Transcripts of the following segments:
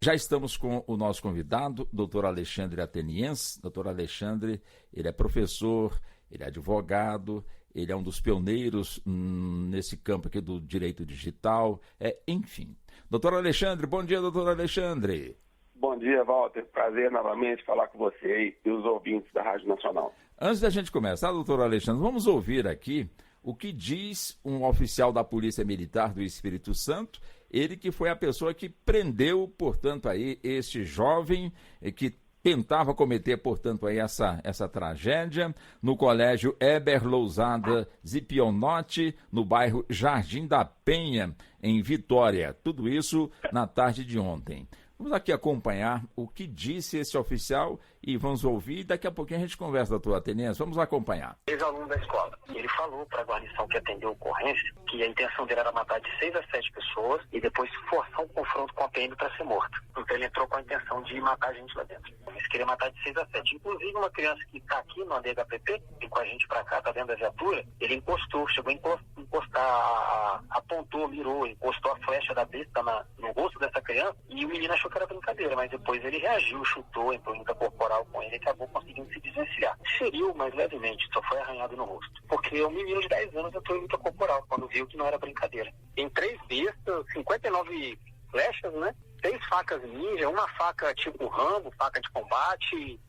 Já estamos com o nosso convidado, doutor Alexandre Ateniense. Doutor Alexandre, ele é professor, ele é advogado, ele é um dos pioneiros nesse campo aqui do direito digital, enfim. Doutor Alexandre, bom dia, doutor Alexandre. Bom dia, Walter. Prazer novamente falar com você e os ouvintes da Rádio Nacional. Antes da gente começar, doutor Alexandre, vamos ouvir aqui o que diz um oficial da Polícia Militar do Espírito Santo, ele que foi a pessoa que prendeu, portanto, aí este jovem que tentava cometer, portanto, aí essa tragédia no Colégio Heber Lousada Zipionotti, no bairro Jardim da Penha, em Vitória. Tudo isso na tarde de ontem. Vamos aqui acompanhar o que disse esse oficial e vamos ouvir. Daqui a pouquinho a gente conversa, doutor Ateniense. Vamos acompanhar. Ex-aluno da escola. Ele falou para a guarnição que atendeu a ocorrência que a intenção dele era matar de 6 a 7 pessoas e depois forçar um confronto com a PM para ser morto. Então ele entrou com a intenção de matar a gente lá dentro. Eles queriam matar de 6 a 7. Inclusive uma criança que está aqui no ADHPP e com a gente para cá, está dentro da viatura, ele encostou, chegou a encostar, apontou, mirou, encostou a flecha da besta no rosto dessa criança e o menino achou que era brincadeira, mas depois ele reagiu, chutou, entrou em luta corporal com ele e acabou conseguindo se desvencilhar. Feriu, mas levemente, só foi arranhado no rosto. Porque o menino de 10 anos entrou em luta corporal, quando viu que não era brincadeira. Em 3 bestas, 59 flechas, né? 6 facas ninja, uma faca tipo Rambo, faca de combate,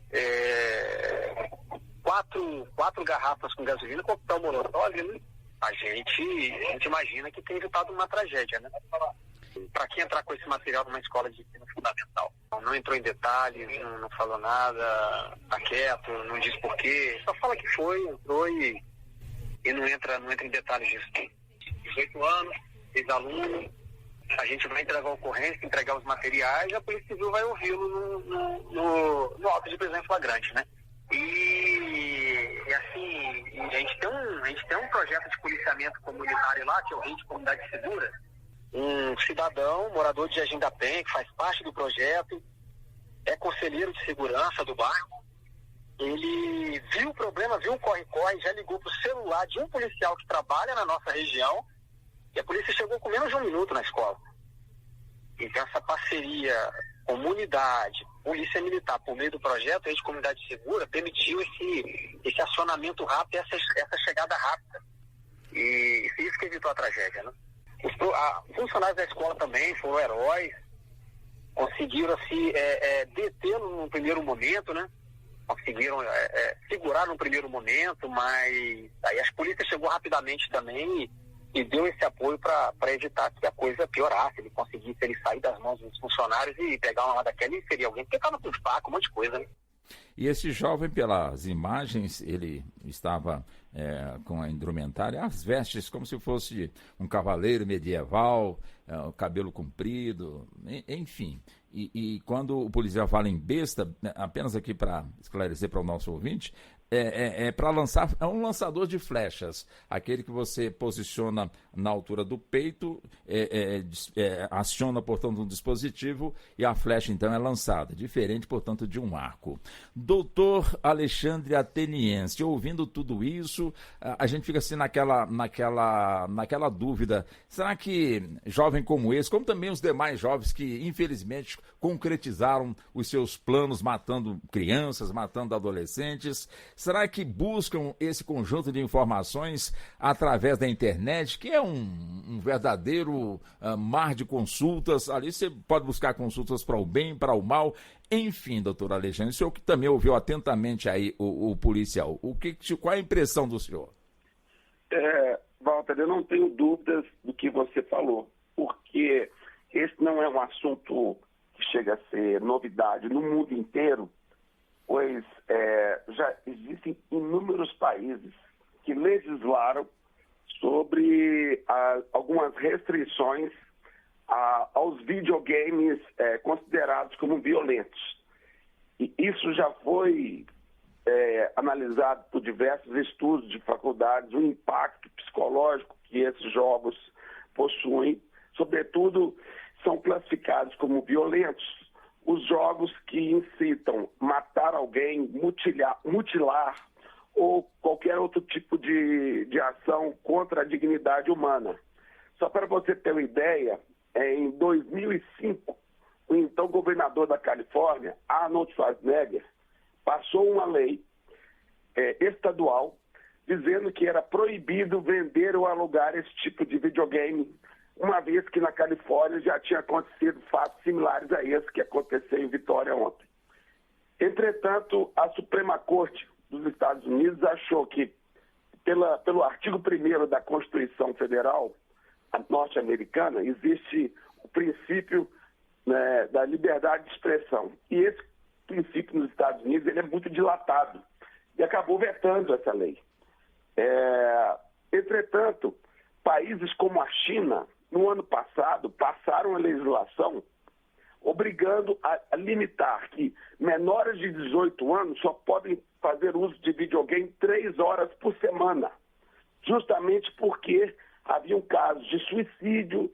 4 garrafas com gasolina, coquetel molotov, né? A gente imagina que tem evitado uma tragédia, né? Para que entrar com esse material numa escola de ensino fundamental? Não entrou em detalhes, não falou nada, tá quieto, não diz porquê, só fala que foi, entrou e não entra em detalhes disso. 18 anos, ex-aluno, a gente vai entregar a ocorrência, entregar os materiais, a Polícia Civil vai ouvi-lo no auto de prisão em flagrante, né? E assim, a gente tem um projeto de policiamento comunitário lá, que é o Rede Comunidade Segura. Um cidadão, morador de Jardim da Penha, que faz parte do projeto, é conselheiro de segurança do bairro. Ele viu o problema, viu o corre-corre, já ligou para o celular de um policial que trabalha na nossa região e a polícia chegou com menos de 1 minuto na escola. Então essa parceria, comunidade, polícia militar, por meio do projeto Rede Comunidade Segura, permitiu esse acionamento rápido, essa chegada rápida. E isso que evitou a tragédia, né? Os funcionários da escola também foram heróis, conseguiram detê-lo no primeiro momento, né? Conseguiram segurar no primeiro momento, mas aí as polícias chegou rapidamente também e deu esse apoio para evitar que a coisa piorasse, ele conseguisse sair das mãos dos funcionários e pegar uma lá daquela e ferir alguém, porque estava com faca, um monte de coisa, né? E esse jovem, pelas imagens, ele estava com a indumentária, as vestes como se fosse um cavaleiro medieval, o cabelo comprido, enfim. E quando o policial fala em besta, apenas aqui para esclarecer para o nosso ouvinte, para lançar, é um lançador de flechas, aquele que você posiciona na altura do peito, aciona, portanto, um dispositivo e a flecha, então, é lançada, diferente, portanto, de um arco. Doutor Alexandre Ateniense, ouvindo tudo isso, a gente fica assim naquela dúvida, será que jovem como esse, como também os demais jovens que, infelizmente, concretizaram os seus planos matando crianças, matando adolescentes, será que buscam esse conjunto de informações através da internet, que é um verdadeiro mar de consultas? Ali você pode buscar consultas para o bem, para o mal. Enfim, doutor Alexandre, o senhor que também ouviu atentamente aí o policial, qual é a impressão do senhor? Walter, eu não tenho dúvidas do que você falou, porque esse não é um assunto que chega a ser novidade no mundo inteiro, pois já existem inúmeros países que legislaram sobre algumas restrições aos videogames considerados como violentos. E isso já foi analisado por diversos estudos de faculdades, o impacto psicológico que esses jogos possuem, sobretudo são classificados como violentos os jogos que incitam matar alguém, mutilar ou qualquer outro tipo de ação contra a dignidade humana. Só para você ter uma ideia, em 2005, o então governador governador da Califórnia, Arnold Schwarzenegger, passou uma lei estadual dizendo que era proibido vender ou alugar esse tipo de videogame, uma vez que na Califórnia já tinha acontecido fatos similares a esse que aconteceu em Vitória ontem. Entretanto, a Suprema Corte dos Estados Unidos achou que, pelo artigo 1º da Constituição Federal norte-americana, existe o princípio, né, da liberdade de expressão. E esse princípio nos Estados Unidos ele é muito dilatado e acabou vetando essa lei. Entretanto, países como a China, no ano passado, passaram a legislação obrigando a limitar que menores de 18 anos só podem fazer uso de videogame 3 horas por semana, justamente porque haviam casos de suicídio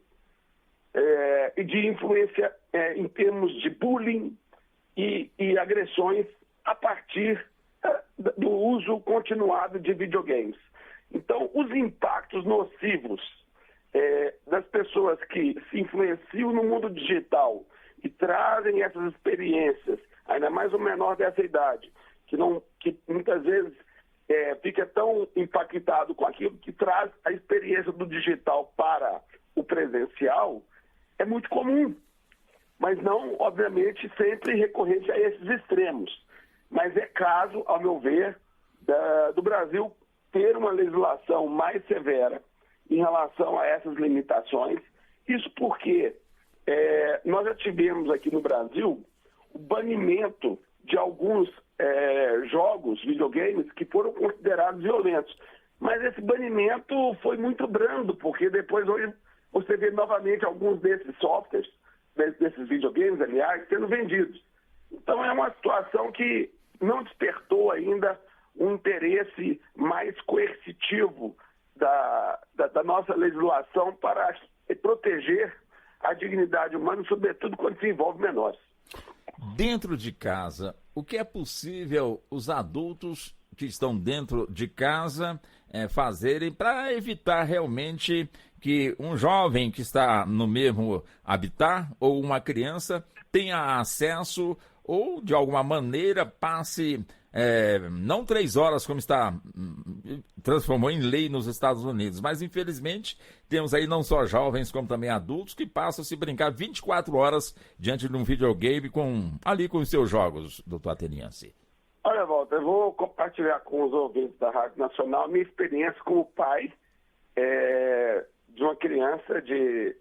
e de influência em termos de bullying e agressões a partir do uso continuado de videogames. Então, os impactos nocivos das pessoas que se influenciam no mundo digital e trazem essas experiências, ainda mais o menor dessa idade, que muitas vezes fica tão impactado com aquilo que traz a experiência do digital para o presencial, é muito comum. Mas não, obviamente, sempre recorrente a esses extremos. Mas é caso, ao meu ver, do Brasil ter uma legislação mais severa em relação a essas limitações. Isso porque nós já tivemos aqui no Brasil o banimento de alguns jogos, videogames, que foram considerados violentos. Mas esse banimento foi muito brando, porque depois hoje você vê novamente alguns desses softwares, desses videogames, aliás, sendo vendidos. Então é uma situação que não despertou ainda um interesse mais coercitivo da nossa legislação para proteger a dignidade humana, sobretudo quando se envolve menores. Dentro de casa, o que é possível os adultos que estão dentro de casa fazerem para evitar realmente que um jovem que está no mesmo habitat ou uma criança tenha acesso ou, de alguma maneira, passe não 3 horas, como transformou em lei nos Estados Unidos, mas, infelizmente, temos aí não só jovens, como também adultos, que passam a se brincar 24 horas diante de um videogame com os seus jogos, doutor Ateniense. Olha, Walter, eu vou compartilhar com os ouvintes da Rádio Nacional a minha experiência como pai de uma criança, de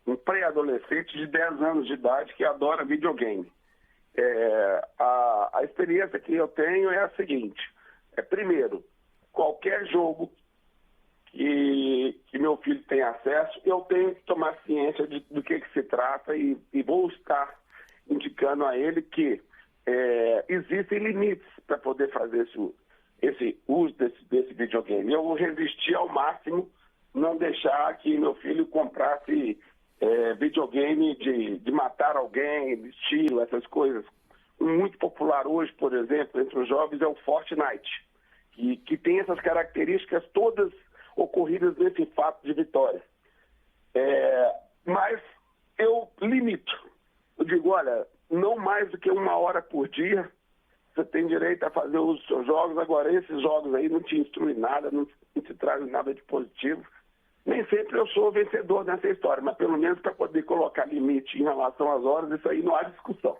um pré-adolescente de 10 anos de idade que adora videogame. A experiência que eu tenho é a seguinte: primeiro, qualquer jogo que meu filho tenha acesso, eu tenho que tomar ciência do que se trata e vou estar indicando a ele que existem limites para poder fazer esse uso desse videogame. Eu vou resistir ao máximo, não deixar que meu filho comprasse videogame de matar alguém, de estilo, essas coisas. Um muito popular hoje, por exemplo, entre os jovens é o Fortnite, que tem essas características todas ocorridas nesse fato de Vitória. Mas eu limito. Eu digo, olha, não mais do que 1 hora por dia, você tem direito a fazer uso dos seus jogos. Agora, esses jogos aí não te instruem nada, não te trazem nada de positivo. Nem sempre eu sou vencedor nessa história, mas pelo menos para poder colocar limite em relação às horas, isso aí não há discussão.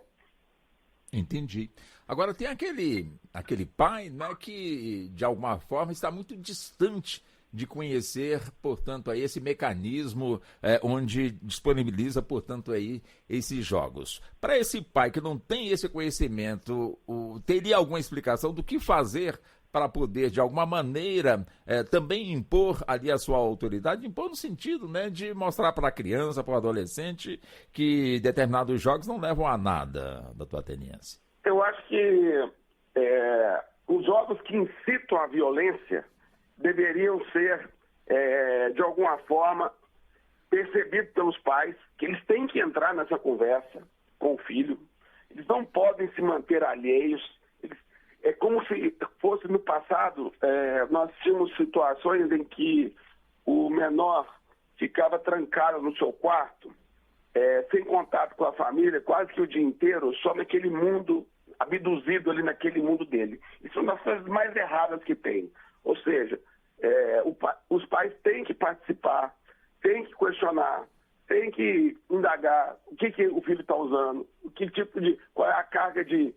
Entendi. Agora, tem aquele pai, né, que de alguma forma está muito distante de conhecer, portanto, aí esse mecanismo onde disponibiliza, portanto, aí esses jogos. Para esse pai que não tem esse conhecimento, teria alguma explicação do que fazer para poder, de alguma maneira, também impor ali a sua autoridade, impor no sentido, né, de mostrar para a criança, para o adolescente, que determinados jogos não levam a nada, doutor Ateniense? Eu acho que os jogos que incitam a violência deveriam ser, de alguma forma, percebidos pelos pais, que eles têm que entrar nessa conversa com o filho. Eles não podem se manter alheios. É como se fosse no passado, nós tínhamos situações em que o menor ficava trancado no seu quarto, sem contato com a família, quase que o dia inteiro, só naquele mundo, abduzido ali naquele mundo dele. Isso é uma das coisas mais erradas que tem. Ou seja, os pais têm que participar, têm que questionar, têm que indagar o que o filho está usando, qual é a carga de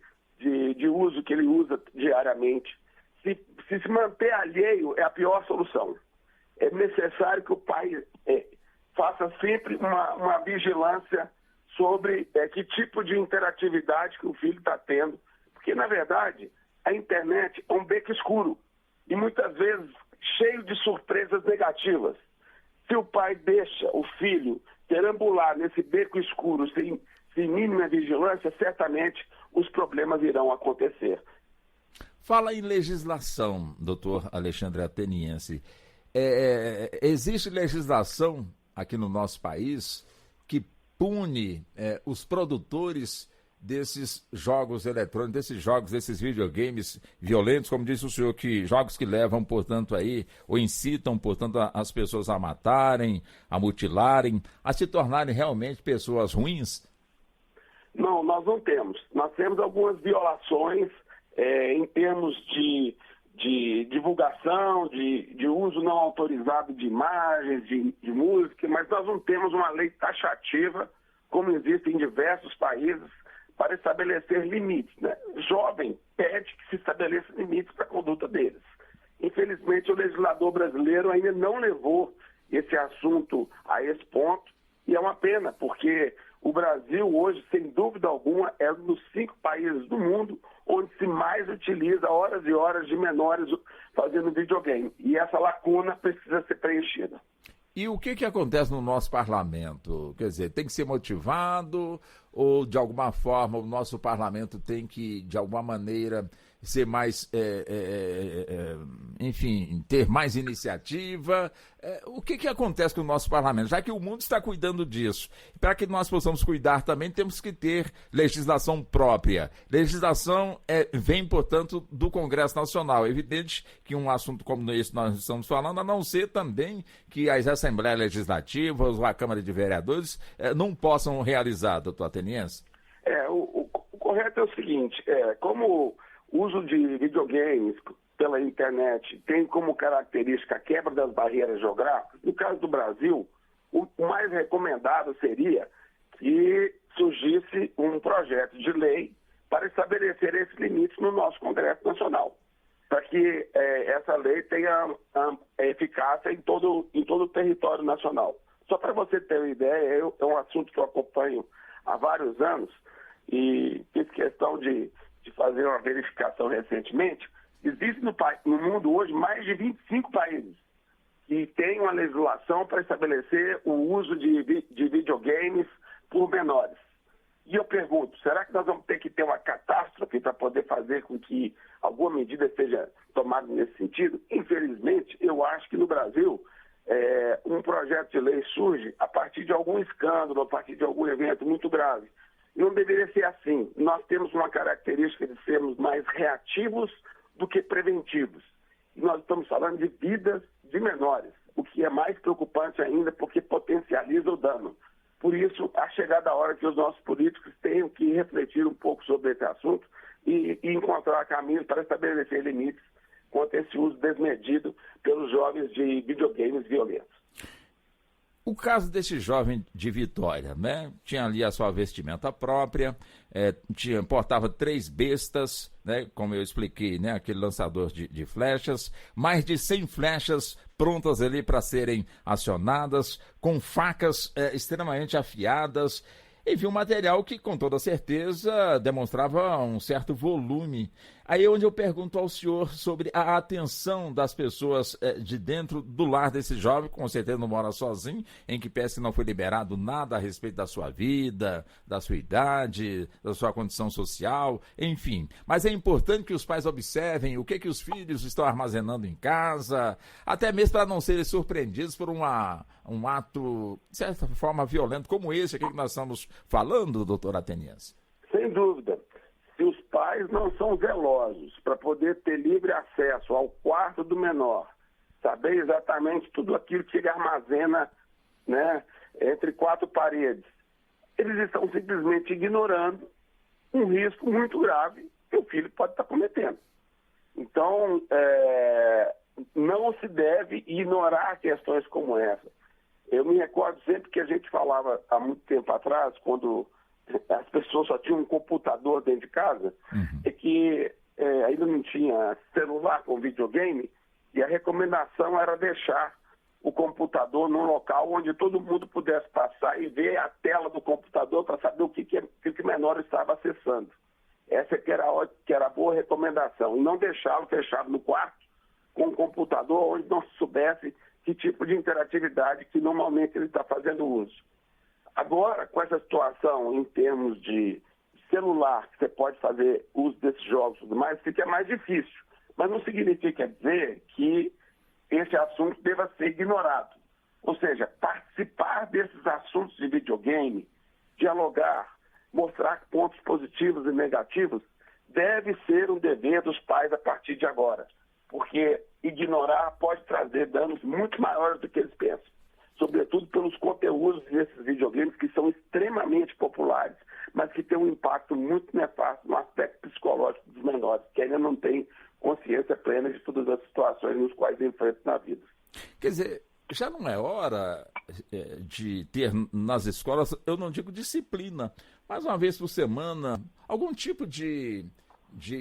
uso que ele usa diariamente. Se manter alheio é a pior solução. É necessário que o pai faça sempre uma vigilância sobre que tipo de interatividade que o filho está tendo. Porque, na verdade, a internet é um beco escuro e muitas vezes cheio de surpresas negativas. Se o pai deixa o filho perambular nesse beco escuro sem mínima vigilância, certamente os problemas irão acontecer. Fala em legislação, doutor Alexandre Ateniense. Existe legislação aqui no nosso país que pune os produtores desses jogos eletrônicos, desses videogames violentos, como disse o senhor, jogos que levam, portanto, ou incitam, portanto, as pessoas a matarem, a mutilarem, a se tornarem realmente pessoas ruins? Não, nós não temos. Nós temos algumas violações em termos de divulgação, de uso não autorizado de imagens, de música, mas nós não temos uma lei taxativa, como existe em diversos países, para estabelecer limites, né? Jovem pede que se estabeleça limites para a conduta deles. Infelizmente, o legislador brasileiro ainda não levou esse assunto a esse ponto, e é uma pena, porque o Brasil hoje, sem dúvida alguma, é um dos 5 países do mundo onde se mais utiliza horas e horas de menores fazendo videogame. E essa lacuna precisa ser preenchida. E o que acontece no nosso parlamento? Quer dizer, tem que ser motivado ou, de alguma forma, o nosso parlamento tem que, de alguma maneira, ser mais, enfim, ter mais iniciativa? O que acontece com o nosso parlamento? Já que o mundo está cuidando disso, para que nós possamos cuidar também, temos que ter legislação própria. Legislação vem, portanto, do Congresso Nacional. É evidente que um assunto como esse nós estamos falando, a não ser também que as Assembleias Legislativas ou a Câmara de Vereadores não possam realizar, doutor Ateniense? O correto é o seguinte, como o uso de videogames pela internet tem como característica a quebra das barreiras geográficas, no caso do Brasil, o mais recomendado seria que surgisse um projeto de lei para estabelecer esses limites no nosso Congresso Nacional, para que essa lei tenha eficácia em todo o território nacional. Só para você ter uma ideia, é um assunto que eu acompanho há vários anos e fiz questão de fazer uma verificação recentemente. Existe no mundo hoje mais de 25 países que têm uma legislação para estabelecer o uso de videogames por menores. E eu pergunto, será que nós vamos ter que ter uma catástrofe para poder fazer com que alguma medida seja tomada nesse sentido? Infelizmente, eu acho que no Brasil um projeto de lei surge a partir de algum escândalo, a partir de algum evento muito grave. Não deveria ser assim. Nós temos uma característica de sermos mais reativos do que preventivos. E nós estamos falando de vidas de menores, o que é mais preocupante ainda porque potencializa o dano. Por isso, a chegada a hora que os nossos políticos tenham que refletir um pouco sobre esse assunto e encontrar caminhos para estabelecer limites quanto a esse uso desmedido pelos jovens de videogames violentos. O caso desse jovem de Vitória, né? Tinha ali a sua vestimenta própria, portava 3 bestas, né? Como eu expliquei, né? Aquele lançador de flechas, mais de 100 flechas prontas ali para serem acionadas, com facas extremamente afiadas. Enfim, um material que, com toda certeza, demonstrava um certo volume. Aí é onde eu pergunto ao senhor sobre a atenção das pessoas de dentro do lar desse jovem, com certeza não mora sozinho, em que parece que não foi liberado nada a respeito da sua vida, da sua idade, da sua condição social, enfim. Mas é importante que os pais observem o que os filhos estão armazenando em casa, até mesmo para não serem surpreendidos por um ato, de certa forma, violento, como esse aqui que nós estamos falando, doutor Ateniense. Sem dúvida. Se os pais não são zelosos para poder ter livre acesso ao quarto do menor, saber exatamente tudo aquilo que ele armazena, né, entre 4 paredes, eles estão simplesmente ignorando um risco muito grave que o filho pode estar cometendo. Então, não se deve ignorar questões como essa. Eu me recordo sempre que a gente falava há muito tempo atrás, quando as pessoas só tinham um computador dentro de casa, é que ainda não tinha celular com videogame, e a recomendação era deixar o computador num local onde todo mundo pudesse passar e ver a tela do computador para saber o que o menor estava acessando. Essa que era a boa recomendação. E não deixá-lo fechado no quarto com um computador onde não se soubesse que tipo de interatividade que normalmente ele está fazendo uso. Agora, com essa situação em termos de celular, que você pode fazer uso desses jogos e tudo mais, fica mais difícil. Mas não significa dizer que esse assunto deva ser ignorado. Ou seja, participar desses assuntos de videogame, dialogar, mostrar pontos positivos e negativos, deve ser um dever dos pais a partir de agora. Porque ignorar pode trazer danos muito maiores do que eles pensam. Sobretudo pelos conteúdos desses videogames que são extremamente populares, mas que têm um impacto muito nefasto no aspecto psicológico dos menores, que ainda não têm consciência plena de todas as situações nos quais enfrentam na vida. Quer dizer, já não é hora de ter nas escolas, eu não digo disciplina, mas uma vez por semana, algum tipo de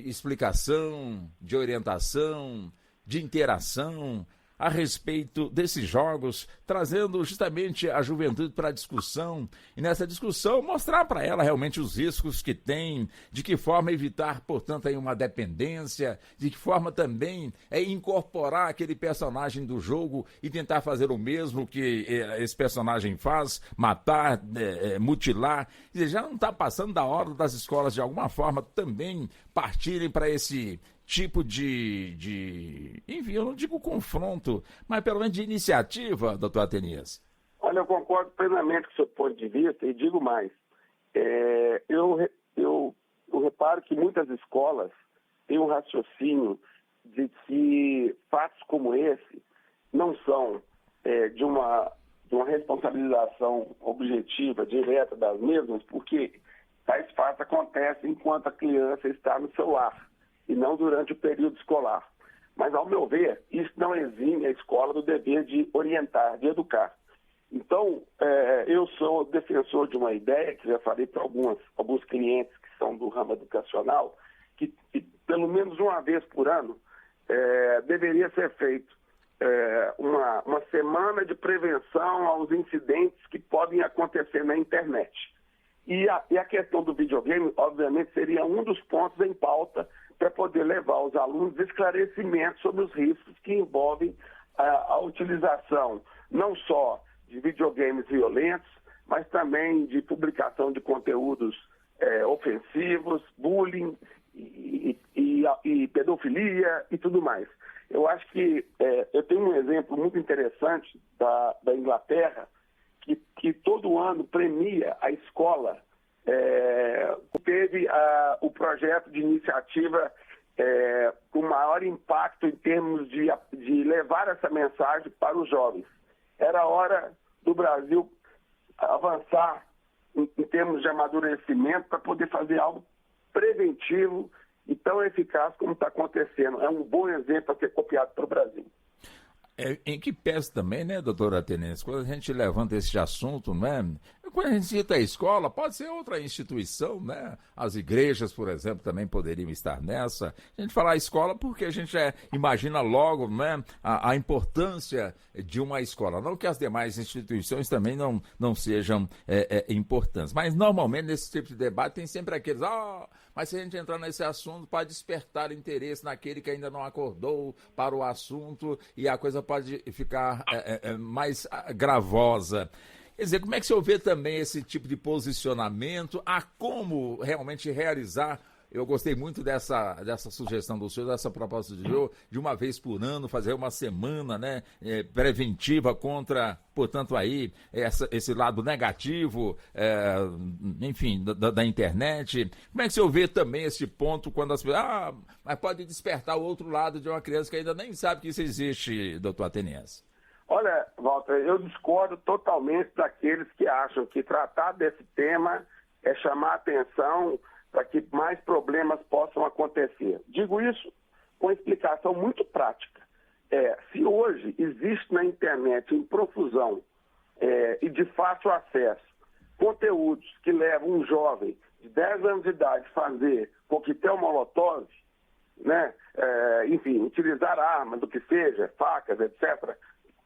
explicação, de orientação, de interação a respeito desses jogos, trazendo justamente a juventude para a discussão, e nessa discussão mostrar para ela realmente os riscos que tem, de que forma evitar, portanto, aí uma dependência, de que forma também incorporar aquele personagem do jogo e tentar fazer o mesmo que esse personagem faz, matar, mutilar. Quer dizer, já não está passando da hora das escolas, de alguma forma, também partirem para esse tipo enfim, eu não digo confronto, mas pelo menos de iniciativa, doutor Atenias? Olha, eu concordo plenamente com o seu ponto de vista e digo mais. Eu reparo que muitas escolas têm um raciocínio de que fatos como esse não são de uma responsabilização objetiva, direta das mesmas, porque tais fatos acontecem enquanto a criança está no seu lar e não durante o período escolar. Mas, ao meu ver, isso não exime a escola do dever de orientar, de educar. Então, eu sou defensor de uma ideia, que já falei para alguns clientes que são do ramo educacional, que pelo menos uma vez por ano deveria ser feito uma semana de prevenção aos incidentes que podem acontecer na internet. E a questão do videogame, obviamente, seria um dos pontos em pauta para poder levar aos alunos esclarecimentos sobre os riscos que envolvem a utilização não só de videogames violentos, mas também de publicação de conteúdos ofensivos, bullying e pedofilia e tudo mais. Eu acho que eu tenho um exemplo muito interessante da Inglaterra, que todo ano premia a escola. Teve o projeto de iniciativa com maior impacto em termos de levar essa mensagem para os jovens. Era hora do Brasil avançar em termos de amadurecimento para poder fazer algo preventivo e tão eficaz como está acontecendo. É um bom exemplo a ser copiado para o Brasil. Em que pese também, né, doutora Atenias, quando a gente levanta esse assunto, né, quando a gente cita a escola, pode ser outra instituição, né, as igrejas, por exemplo, também poderiam estar nessa. A gente fala escola porque a gente imagina logo, né, a importância de uma escola, não que as demais instituições também não sejam importantes, mas normalmente nesse tipo de debate tem sempre aqueles, mas se a gente entrar nesse assunto pode despertar interesse naquele que ainda não acordou para o assunto e a coisa pode ficar mais gravosa. Quer dizer, como é que o senhor vê também esse tipo de posicionamento, a como realmente realizar? Eu gostei muito dessa sugestão do senhor, dessa proposta de uma vez por ano, fazer uma semana, né, preventiva contra, portanto, aí, esse lado negativo, enfim, da internet. Como é que o senhor vê também esse ponto quando as pessoas... mas pode despertar o outro lado de uma criança que ainda nem sabe que isso existe, doutor Atenias? Olha, Walter, eu discordo totalmente daqueles que acham que tratar desse tema é chamar atenção para que mais problemas possam acontecer. Digo isso com explicação muito prática. Se hoje existe na internet em profusão e de fácil acesso conteúdos que levam um jovem de 10 anos de idade a fazer coquetel molotov, né? Enfim, utilizar armas, do que seja, facas, etc.,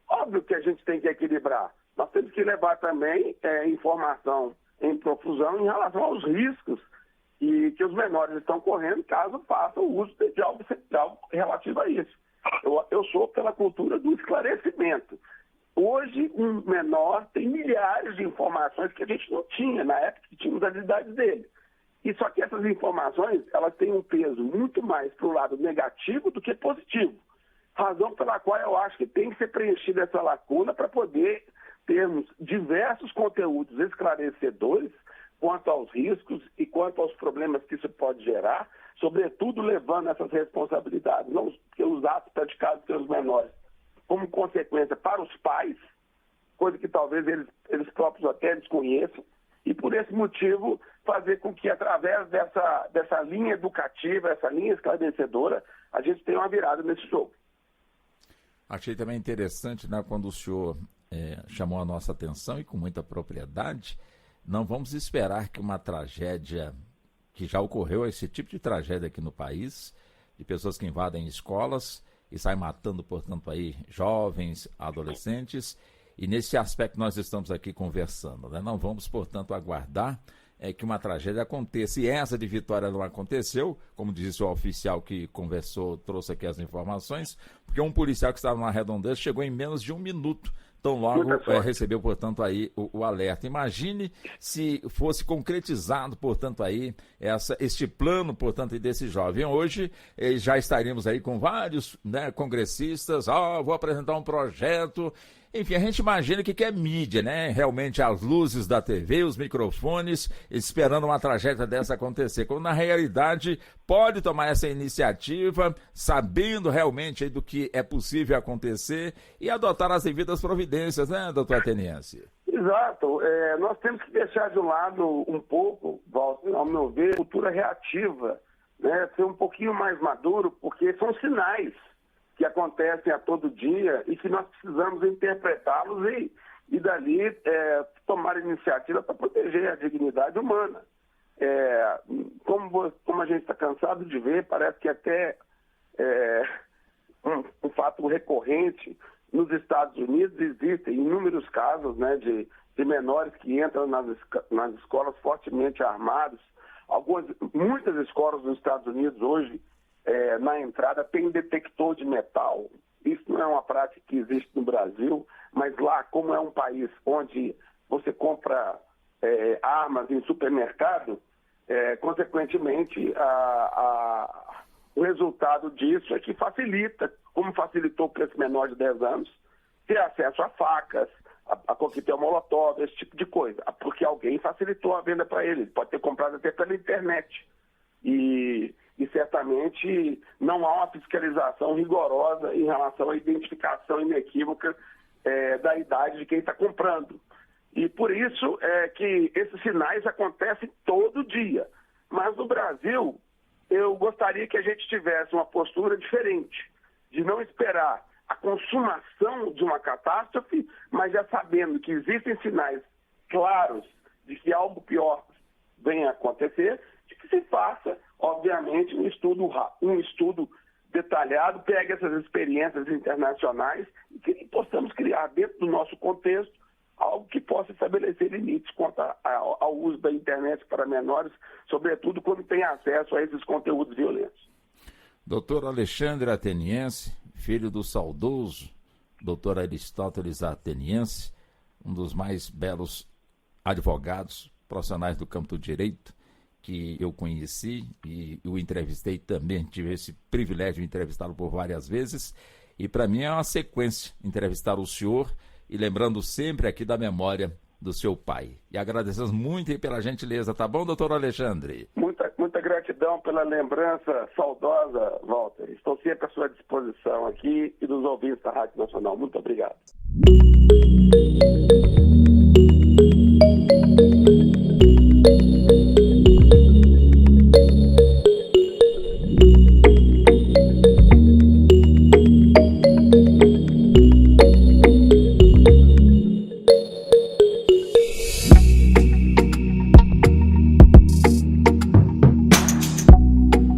óbvio que a gente tem que equilibrar. Nós temos que levar também informação em profusão em relação aos riscos que os menores estão correndo caso façam o uso de algo relativo a isso. Eu sou pela cultura do esclarecimento. Hoje, um menor tem milhares de informações que a gente não tinha na época que tínhamos as idades dele. E só que essas informações, elas têm um peso muito mais para o lado negativo do que positivo. Razão pela qual eu acho que tem que ser preenchida essa lacuna para poder termos diversos conteúdos esclarecedores quanto aos riscos e quanto aos problemas que isso pode gerar, sobretudo levando essas responsabilidades, não pelos atos praticados pelos menores, como consequência para os pais, coisa que talvez eles próprios até desconheçam, e por esse motivo fazer com que através dessa linha educativa, essa linha esclarecedora, a gente tenha uma virada nesse jogo. Achei também interessante, né, quando o senhor chamou a nossa atenção, e com muita propriedade, não vamos esperar que uma tragédia, que já ocorreu esse tipo de tragédia aqui no país, de pessoas que invadem escolas e saem matando, portanto, aí jovens, adolescentes, e nesse aspecto nós estamos aqui conversando, né? Não vamos, portanto, aguardar que uma tragédia aconteça. E essa de Vitória não aconteceu, como disse o oficial que conversou, trouxe aqui as informações, porque um policial que estava na redondeza chegou em menos de 1 minuto, tão logo recebeu, portanto, aí o alerta. Imagine se fosse concretizado, portanto, aí este plano, portanto, desse jovem. Hoje já estaríamos aí com vários, né, congressistas, vou apresentar um projeto. Enfim, a gente imagina o que é mídia, né? Realmente as luzes da TV, os microfones, esperando uma tragédia dessa acontecer. Quando na realidade pode tomar essa iniciativa, sabendo realmente aí do que é possível acontecer e adotar as devidas providências, né, doutor Ateniense? Exato. Nós temos que deixar de um lado um pouco, Walter, ao meu ver, cultura reativa, né? Ser um pouquinho mais maduro, porque são sinais que acontecem a todo dia e que nós precisamos interpretá-los e dali tomar iniciativa para proteger a dignidade humana. Como a gente está cansado de ver, parece que até um fato recorrente, nos Estados Unidos existem inúmeros casos, né, de menores que entram nas escolas fortemente armados. Muitas escolas nos Estados Unidos hoje, na entrada tem detector de metal. Isso não é uma prática que existe no Brasil, mas lá, como é um país onde você compra armas em supermercado, consequentemente, o resultado disso é que facilita, como facilitou para esse menor de 10 anos, ter acesso a facas, a coquetel molotov, esse tipo de coisa, porque alguém facilitou a venda para ele. Ele pode ter comprado até pela internet. E certamente não há uma fiscalização rigorosa em relação à identificação inequívoca da idade de quem está comprando. E por isso que esses sinais acontecem todo dia. Mas no Brasil, eu gostaria que a gente tivesse uma postura diferente, de não esperar a consumação de uma catástrofe, mas já sabendo que existem sinais claros de que algo pior venha a acontecer, de que se faça, obviamente, um estudo detalhado, pegue essas experiências internacionais e que possamos criar dentro do nosso contexto algo que possa estabelecer limites quanto ao uso da internet para menores, sobretudo quando tem acesso a esses conteúdos violentos. Doutor Alexandre Ateniense, filho do saudoso doutor Aristóteles Ateniense, um dos mais belos advogados profissionais do campo do direito que eu conheci e o entrevistei também, tive esse privilégio de entrevistá-lo por várias vezes, e para mim é uma sequência entrevistar o senhor e lembrando sempre aqui da memória do seu pai. E agradecemos muito aí pela gentileza, tá bom, doutor Alexandre? Muita gratidão pela lembrança saudosa, Walter. Estou sempre à sua disposição aqui e dos ouvintes da Rádio Nacional. Muito obrigado.